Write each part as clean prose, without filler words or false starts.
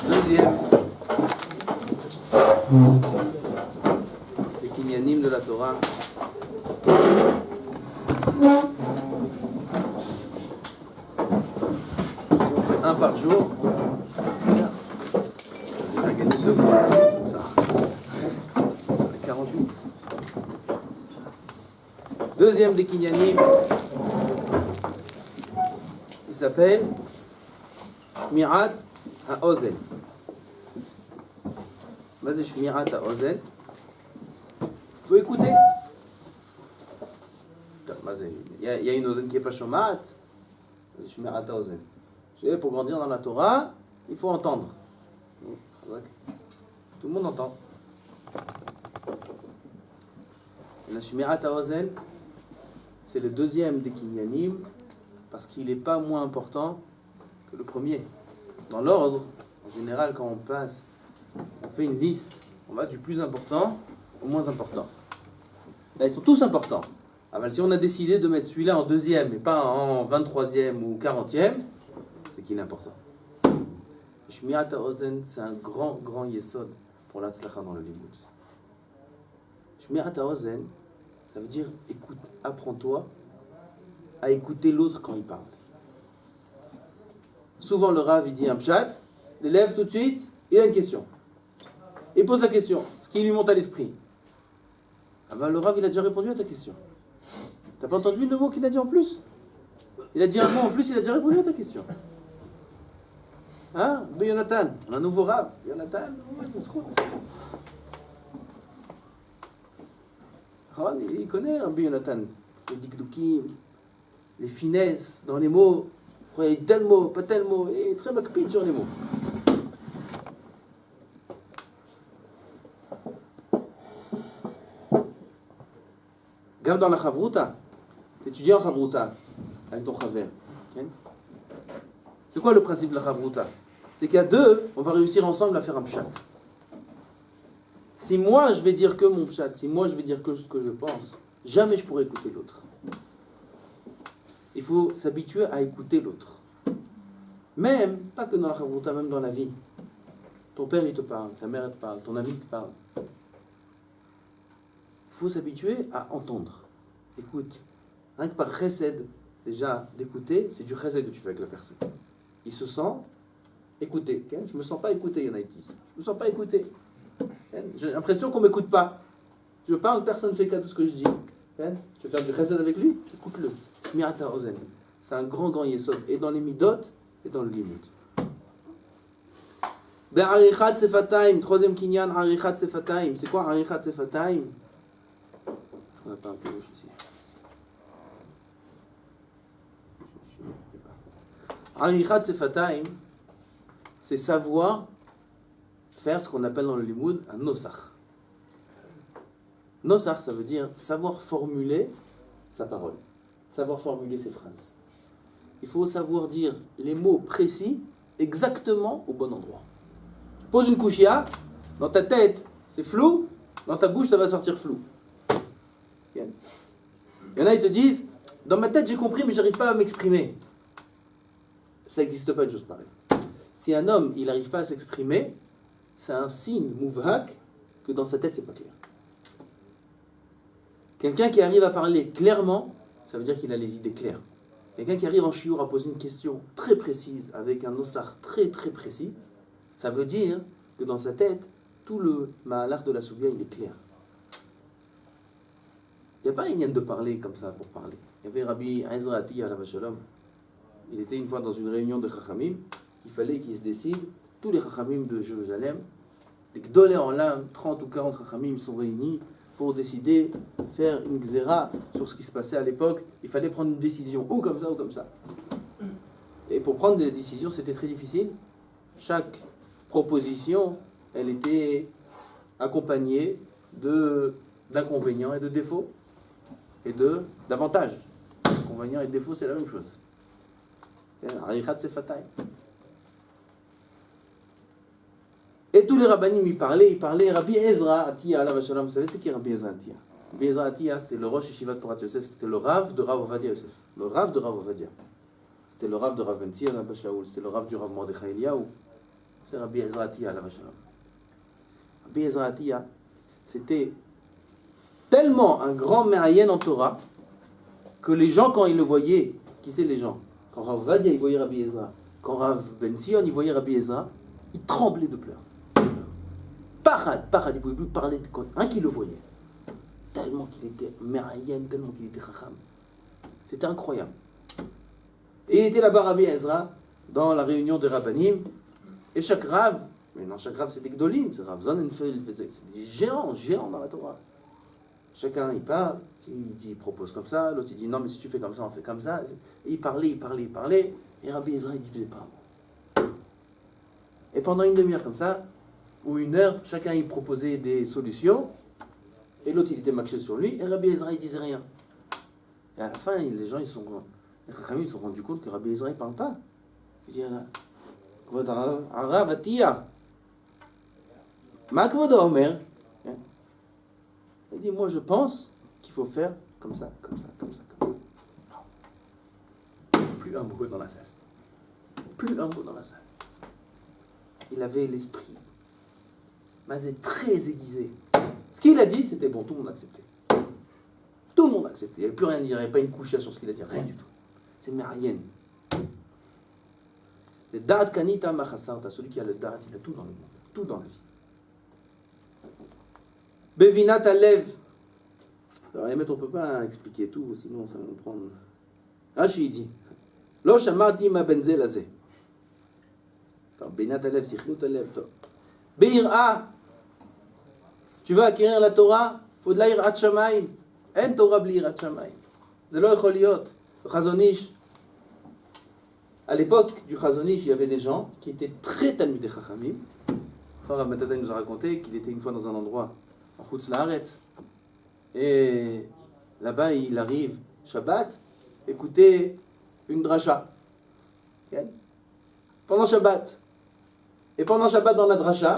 Deuxième, les kinyanim de la Torah. Si on fait un par jour, on a gagné 2 mois. Comme ça. 48. Deuxième des kinyanim, il s'appelle Shmirat HaOzen. Vas-y, Shmirat HaOzen. Il faut écouter. Il y a une ozen qui n'est pas Shomat. Shmirat HaOzen. Pour grandir dans la Torah, il faut entendre. Tout le monde entend. La Shmirat HaOzen, c'est le deuxième des kinyanim, parce qu'il n'est pas moins important que le premier. Dans l'ordre, en général, quand on passe, on fait une liste, on va du plus important au moins important. Là, ils sont tous importants. Alors, si on a décidé de mettre celui-là en deuxième et pas en 23e ou 40e, c'est qu'il est important. Shmirat HaOzen, c'est un grand yesod pour l'Hatzlacha dans le Limud. Shmirat HaOzen, ça veut dire, écoute, apprends-toi à écouter l'autre quand il parle. Souvent, le Rav, il dit un pshat, l'élève tout de suite, il a une question. Il pose la question, ce qui lui monte à l'esprit. Ah ben, le Rav, il a déjà répondu à ta question. T'as pas entendu le mot qu'il a dit en plus? Il a dit un mot en plus, il a déjà répondu à ta question. Hein? De Yonatan, un nouveau Rav. Yonatan, ça se route. Il connaît Rabbi Yonatan, les dikdoukim, les finesses dans les mots. Tel mot, pas tel mot, et très makpid sur les mots. Même dans la chavruta, étudier en chavruta avec ton chaver. C'est quoi le principe de la chavruta? C'est qu'à deux, on va réussir ensemble à faire un pshat. Si moi je vais dire que mon pshat, si moi je vais dire que ce que je pense, jamais je pourrai écouter l'autre. Il faut s'habituer à écouter l'autre. Même, pas que dans la chavruta, même dans la vie. Ton père il te parle, ta mère elle te parle, ton ami te parle. Il faut s'habituer à entendre. Écoute, rien que par chesed, déjà d'écouter, c'est du chesed que tu fais avec la personne. Il se sent écouté. Okay? Je ne me sens pas écouté, Yanaïtis. Je ne me sens pas écouté. Okay? J'ai l'impression qu'on ne m'écoute pas. Je parle, personne ne fait cas de ce que je dis. Okay? Je vais faire du chesed avec lui, écoute-le. Shmirat HaOzen. C'est un grand yesod. Et dans les midot, et dans le limud. Be'arichat sefataim, troisième kinyan, arichat sefataim. C'est quoi arichat sefataim? On n'a pas un peu rouge ici. Arichat sefataim, c'est savoir faire ce qu'on appelle dans le limud un nosach. Nosach, ça veut dire savoir formuler sa parole, savoir formuler ses phrases. Il faut savoir dire les mots précis exactement au bon endroit. Tu poses une kushia, dans ta tête c'est flou, dans ta bouche ça va sortir flou. Il y en a, ils te disent, dans ma tête j'ai compris mais j'arrive pas à m'exprimer. Ça n'existe pas une chose pareille. Si un homme il n'arrive pas à s'exprimer, c'est un signe mouvhak que dans sa tête c'est pas clair. Quelqu'un qui arrive à parler clairement, ça veut dire qu'il a les idées claires. Quelqu'un qui arrive en chiour à poser une question très précise, avec un ossar très précis, ça veut dire que dans sa tête, tout le mahalach de la soubia, il est clair. Il n'y a pas une de parler comme ça pour parler. Il y avait Rabbi Ezra Atiyah alav shalom. Il était une fois dans une réunion de Chachamim. Il fallait qu'ils se décident, tous les Chachamim de Jérusalem, les Gdolé en l'âme, 30 ou 40 Chachamim sont réunis pour décider, faire une xéra sur ce qui se passait à l'époque. Il fallait prendre une décision, ou comme ça, ou comme ça. Et pour prendre des décisions, c'était très difficile. Chaque proposition, elle était accompagnée d'inconvénients et de défauts, et d'avantages. Inconvénients et défauts, c'est la même chose. Arichat sefatay. Et tous les rabbinim y parlaient. Rabbi Ezra Atiyah alav shalom. Vous savez c'est qui Rabbi Ezra Atiyah? Rabbi Ezra Atiyah, c'était le Rosh Yeshivat Porat Yosef, c'était le Rav de Rav Ovadia Yosef. Le Rav de Rav Ovadia. C'était le Rav de Rav Ben Zion Abba Shaul, c'était le Rav du Rav Mordechai Eliyahu. C'est Rabbi Ezra Atiyah, Alav Shalom. Rabbi Ezra Atiyah, c'était tellement un grand Merayen en Torah que les gens, quand ils le voyaient, qui c'est les gens? Quand Rav Vadia, il voyait Rabbi Ezra, quand Rav Ben Zion, il voyait Rabbi Ezra, il tremblait de pleurs. Parade, il ne pouvait plus parler de quoi. Un qui le voyait. Tellement qu'il était Merayen, tellement qu'il était Chacham. C'était incroyable. Et il était là-bas, Rabbi Ezra, dans la réunion des Rabbanim, et chaque Rav, mais non, chaque Rav c'est des Gdolim, c'est Rav Sonnenfeld, c'est des géants dans la Torah. Chacun il parle, il propose comme ça, l'autre il dit non, mais si tu fais comme ça, on fait comme ça. Et il parlait, et Rabbi Ezra il disait pas. Et pendant une demi-heure comme ça, ou une heure, chacun il proposait des solutions, et l'autre il était marché sur lui, et Rabbi Ezra il disait rien. Et à la fin, les gens les Chachamim, ils se sont rendus compte que Rabbi Ezra ne parle pas. Il dit, Kvod Rav Atiyah, ma Kvodo Omer. Il dit, moi je pense qu'il faut faire comme ça. Plus un mot dans la salle. Il avait l'esprit, mais c'est très aiguisé. Ce qu'il a dit, c'était bon, tout le monde acceptait. Tout le monde acceptait. Il n'y avait plus rien à dire, il n'y avait pas une couche sur ce qu'il a dit, rien du tout. C'est Merayen. Le Da'at Kanita Machasarta, celui qui a le Da'at, il a tout dans le monde, tout dans la vie. Bevinat Alev. Alors, on ne peut pas expliquer tout, sinon ça va nous prendre. Rashi dit Lo shamarti ma benzel azeh. Bevinat Alev, Sichlut Alev. Be'ira. Tu veux acquérir la Torah, il faut de la Yirat Shamayim. En Torah bli Yirat Shamayim. C'est lo yechol liot. Le Chazon Ish, à l'époque du Chazon Ish, il y avait des gens qui étaient très talmidei Chachamim. Rav Matadai nous a raconté qu'il était une fois dans un endroit en Chutz Laaretz, et là-bas il arrive Shabbat, écouter une dracha. Okay? Pendant Shabbat. Et pendant Shabbat dans la dracha,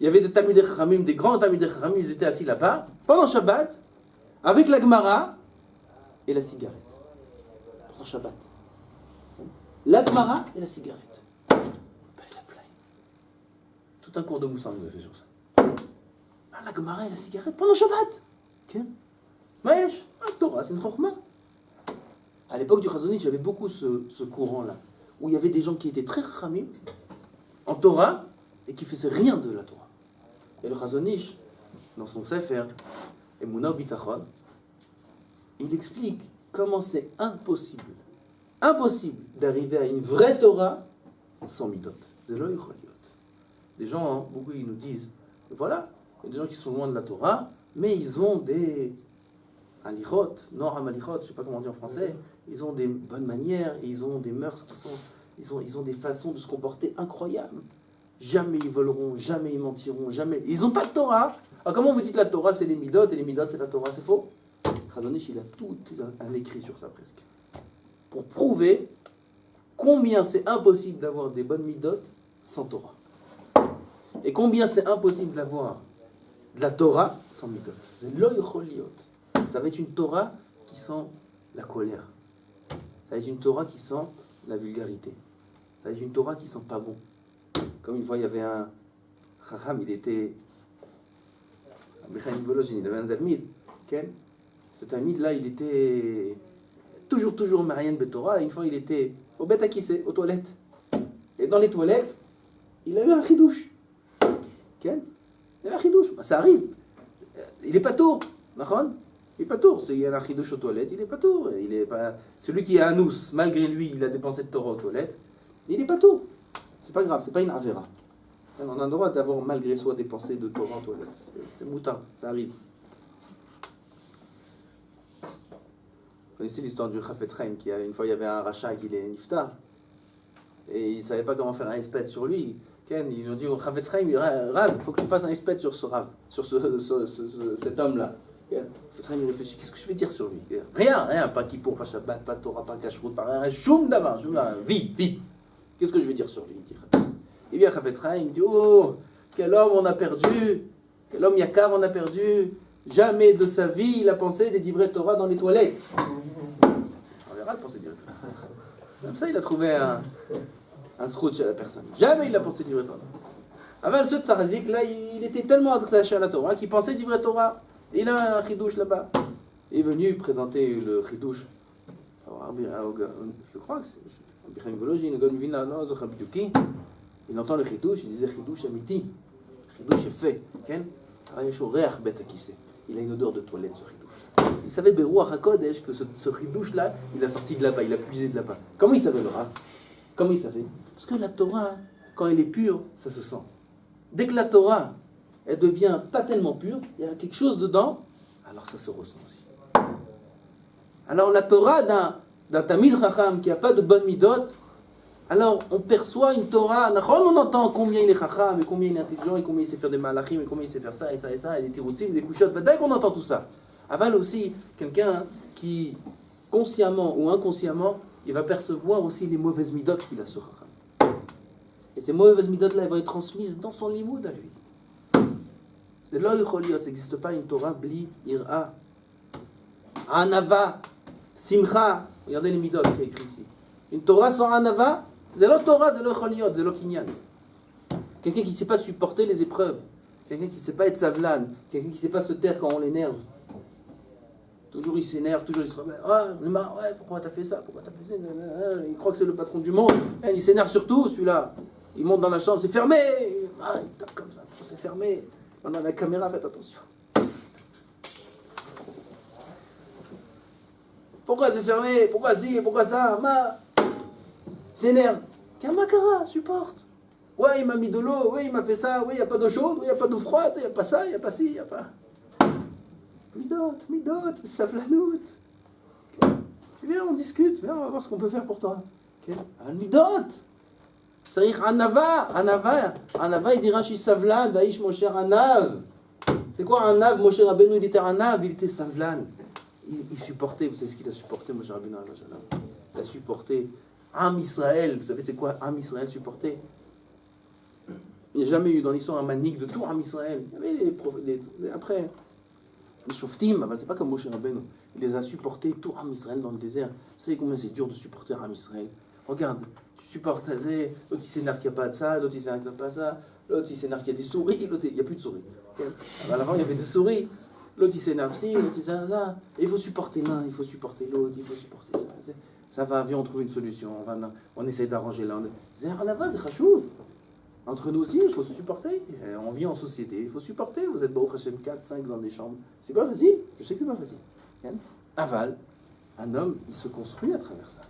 il y avait des talmidei Chachamim, des grands talmidei Chachamim, ils étaient assis là-bas, pendant Shabbat, avec la Gemara et la cigarette. Pendant Shabbat. La Gemara et la cigarette. Tout un cours de Moussant nous a fait sur ça. La Gemara et la cigarette pendant Shabbat. Maïch, la Torah, c'est une chorma. À l'époque du Chazon Ish, j'avais beaucoup ce courant-là, où il y avait des gens qui étaient très chachamim en Torah et qui faisaient rien de la Torah. Et le Chazon Ish, dans son Sefer, Emunah Bitachon, il explique comment c'est impossible d'arriver à une vraie Torah sans midot. C'est lo yechol liot. Des gens, beaucoup ils nous disent, voilà, il y a des gens qui sont loin de la Torah, mais ils ont des alichot, noram alichot, je ne sais pas comment dire en français, ils ont des bonnes manières, ils ont des mœurs qui sont, ils ont des façons de se comporter incroyables. Jamais ils voleront, jamais ils mentiront, jamais. Ils n'ont pas de Torah. Alors comment vous dites la Torah c'est les midot et les midot c'est la Torah, c'est faux? Chazon Ish, il a tout un écrit sur ça presque. Pour prouver combien c'est impossible d'avoir des bonnes midot sans Torah. Et combien c'est impossible d'avoir de la Torah sans midot. C'est lo yechol liot. Ça va être une Torah qui sent la colère. Ça va être une Torah qui sent la vulgarité. Ça va être une Torah qui sent pas bon. Comme une fois, il y avait un Chacham, il était... Il avait un Talmid. Ce Talmid-là, il était toujours Marianne Betorah. Et une fois, il était au Beth Akissé, aux toilettes. Et dans les toilettes, il a eu un chidouche. Il a eu un chidouche. Ça arrive. Il n'est pas tour. Il n'est pas tour. Il y a un chidouche aux toilettes, il n'est pas tour. Il est pas... Celui qui est anous, malgré lui, il a dépensé de Torah aux toilettes. Il n'est pas tour. C'est pas grave, c'est pas une avera. On a le droit d'avoir malgré soi dépensé de Torah aux toilettes. C'est moutin, ça arrive. Vous connaissez l'histoire du Chafetz Chaim, une fois il y avait un rachat qui est niftar, et il ne savait pas comment faire un espède sur lui. Ils lui ont dit au Chafetz Chaim, Rav, il faut que tu fasses un espède sur ce Rav, sur cet homme-là. Chafetz Chaim réfléchit, qu'est-ce que je vais dire sur lui? Rien, pas Kippour, pas Shabbat, pas Torah, pas Kashrut, pas rien, choum d'avant, vite. Qu'est-ce que je vais dire sur lui? Il vient à Chafetz Chaim, il dit, oh, quel homme on a perdu, quel homme yakar on a perdu, jamais de sa vie il a pensé des divrei Torah dans les toilettes. On verra de penser des Comme ça, il a trouvé un srout chez la personne. Jamais il a pensé d'ivrer Torah. Avant ce tzaradik, là, il était tellement attaché à la Torah qu'il pensait d'ivrer Torah. Il a un chidouche là-bas. Il est venu présenter le chidouche. Je crois que c'est... Il entend le chidouche, il disait chidouche amiti. Chidouche est fait. Il a une odeur de toilette, ce chidouche. Il savait Beruach HaKodesh que ce chidouche-là, il a sorti de là-bas, il a puisé de là-bas. Comment il savait le Rav? Comment il savait? Parce que la Torah, quand elle est pure, ça se sent. Dès que la Torah, elle devient pas tellement pure, il y a quelque chose dedans, alors ça se ressent aussi. Alors la Torah d'un Tamid Chacham qui n'a pas de bonne midot, alors on perçoit une Torah, on entend combien il est Chacham, et combien il est intelligent, et combien il sait faire des malachim, et combien il sait faire ça, et ça, et ça, et des tiroutzim, des couchottes, dès qu'on entend tout ça. Aval aussi, quelqu'un qui, consciemment ou inconsciemment, il va percevoir aussi les mauvaises midot qu'il a sur Chacham. Et ces mauvaises midot-là, elles vont être transmises dans son limoud à lui. Le lo yichol liot, ça n'existe pas une Torah bli ira, anava, simcha. Regardez les midot qui est écrit ici. Une Torah sans anava, c'est le Torah, c'est le yichol liot, c'est le kinyan. Quelqu'un qui ne sait pas supporter les épreuves, quelqu'un qui ne sait pas être savlan, quelqu'un qui ne sait pas se taire quand on l'énerve. Toujours il s'énerve, toujours il se remet. Ouais, pourquoi t'as fait ça? Pourquoi t'as fait ça? Il croit que c'est le patron du monde. Il s'énerve surtout, celui-là. Il monte dans la chambre, c'est fermé. Il tape comme ça, c'est fermé. Maintenant la caméra, faites attention. Pourquoi c'est fermé? Pourquoi si? Pourquoi ça? Il s'énerve. Kamakara, supporte. Ouais, il m'a mis de l'eau. Ouais, il m'a fait ça. Ouais, il n'y a pas d'eau chaude. Ouais, il n'y a pas d'eau froide. Il n'y a pas ça, il n'y a pas ci, il n'y a pas... Midot, savlanout. Tu viens, on discute, viens, on va voir ce qu'on peut faire pour toi. Un midot. C'est-à-dire Anava, il dira, je suis savlan, Vaïch Moshe Anav. C'est quoi Anav? Moshe Rabbeinu, il était Anav, il était savlan. Il supportait, vous savez ce qu'il a supporté, Moshe Rabbeinu? Il a supporté Am Israël. Vous savez c'est quoi Am Israël supporter? Il n'y a jamais eu dans l'histoire un manik de tout Am Israël. Il y avait après... Les Shoftim, c'est pas comme Moshe Rabbeinu. Il les a supportés tout Am Israël dans le désert. Vous savez combien c'est dur de supporter Am Israël? Regarde, tu supportes l'autre il s'énerve qu'il n'y a pas de ça, l'autre il s'énerve qu'il n'y a pas de ça, l'autre il s'énerve qu'il y a des souris, l'autre il n'y a plus de souris. Alors, avant il y avait des souris, l'autre il s'énerve ci, l'autre il s'énerve ça. Et il faut supporter l'un, il faut supporter l'autre, il faut supporter ça. Ça va, viens, on trouve une solution, on essaye d'arranger là. C'est à la base, c'est chachou. Entre nous aussi, il faut se supporter. On vit en société, il faut supporter. Vous êtes Baruch Hashem 4, 5 dans des chambres. C'est pas facile, je sais que c'est pas facile. Aval, un homme, il se construit à travers ça.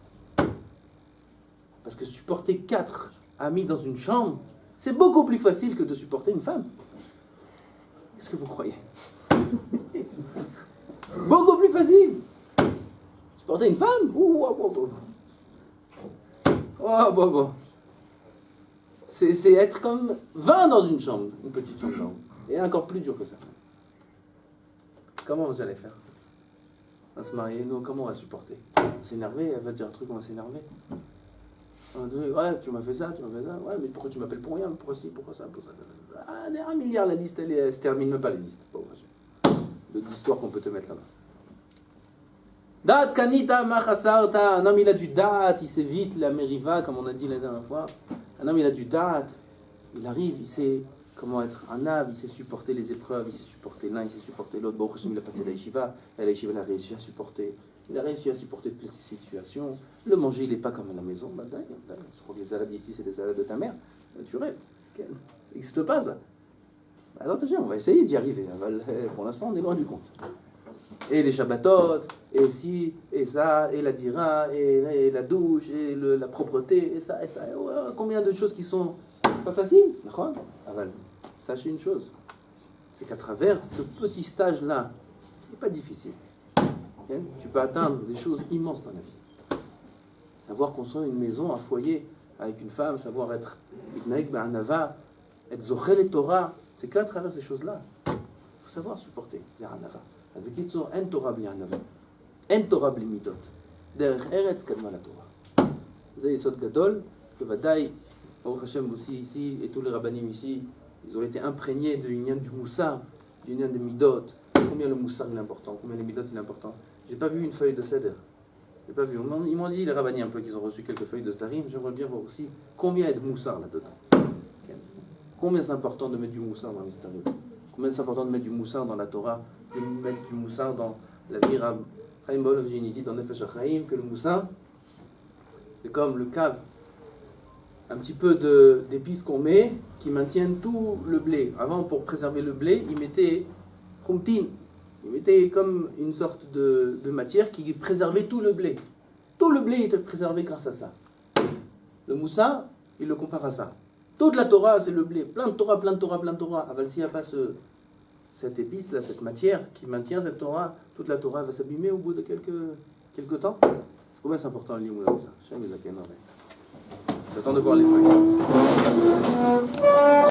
Parce que supporter 4 amis dans une chambre, c'est beaucoup plus facile que de supporter une femme. Qu'est-ce que vous croyez? Beaucoup plus facile. Supporter une femme? C'est être comme 20 dans une chambre, une petite chambre d'homme. Et encore plus dur que ça. Comment vous allez faire? On va se marier, nous, comment on va supporter? On va s'énerver, elle va dire un truc, on va s'énerver. On va dire, ouais, tu m'as fait ça, ouais, mais pourquoi tu m'appelles pour rien? Pourquoi ci, pourquoi ça, pour ça? Ah, il y a 1 milliard, la liste, elle se termine même pas, la liste. Bon, de l'histoire qu'on peut te mettre là-bas. Dat kanita machasarta, un homme il a du dat, il s'évite la mériva, comme on a dit la dernière fois. Un homme il a du dat, il arrive, il sait comment être un ave, il sait supporter les épreuves, il sait supporter l'un, il sait supporter l'autre. Bon, il a passé la yeshiva, et la yeshiva il a réussi à supporter. Il a réussi à supporter toutes ces situations. Le manger, il n'est pas comme à la maison. Bah, je crois que les salades ici, c'est des salades de ta mère. Tu rêves. Ça n'existe pas, ça. Alors, on va essayer d'y arriver. Pour l'instant, on est loin du compte. Et les Shabbatot, et ci, et ça, et la dira, et la douche, et la propreté, et ça, et ça. Combien de choses qui sont pas faciles, d'accord? Sachez une chose, c'est qu'à travers ce petit stage-là, qui n'est pas difficile, tu peux atteindre des choses immenses dans la vie. Savoir construire une maison, un foyer avec une femme, savoir être Ibnaïk Ba'anava, être Zochel et Torah, c'est qu'à travers ces choses-là. Il faut savoir supporter, Ba'anava. בקיצור, אין תורה בלי ענווה. אין תורה בלי מידות. דרך ארץ קדמה לתורה. זה יסוד גדול, בוודאי, ברוך השם aussi ici, et tous les rabbanim ici, ils ont été imprégnés de l'union du moussar, de l'union des midot. Combien le moussar est important, combien les midot est important. J'ai pas vu une feuille de cèdre. J'ai pas vu. Ils m'ont dit, les rabbins, un peu, qu'ils ont reçu quelques feuilles de Starim. J'aimerais bien voir aussi combien il y a de moussard là-dedans. Combien c'est important de mettre du moussard dans les Starim. Combien c'est important de mettre du moussard dans la Torah, de mettre du moussard dans la vie. Chaim Baolov dit dans Nefesh HaChaim que le moussard, c'est comme le cave. Un petit peu d'épices qu'on met qui maintiennent tout le blé. Avant, pour préserver le blé, ils mettaient khumtin. Ils mettaient comme une sorte de matière qui préservait tout le blé. Tout le blé était préservé grâce à ça. Le moussard, il le compare à ça. Toute la Torah, c'est le blé. Plein de Torah, plein de Torah, plein de Torah. Aval, s'il n'y a pas cette épice, là, cette matière qui maintient cette Torah, toute la Torah va s'abîmer au bout de quelques temps. Combien c'est important le livre comme ça. J'attends de voir les feuilles.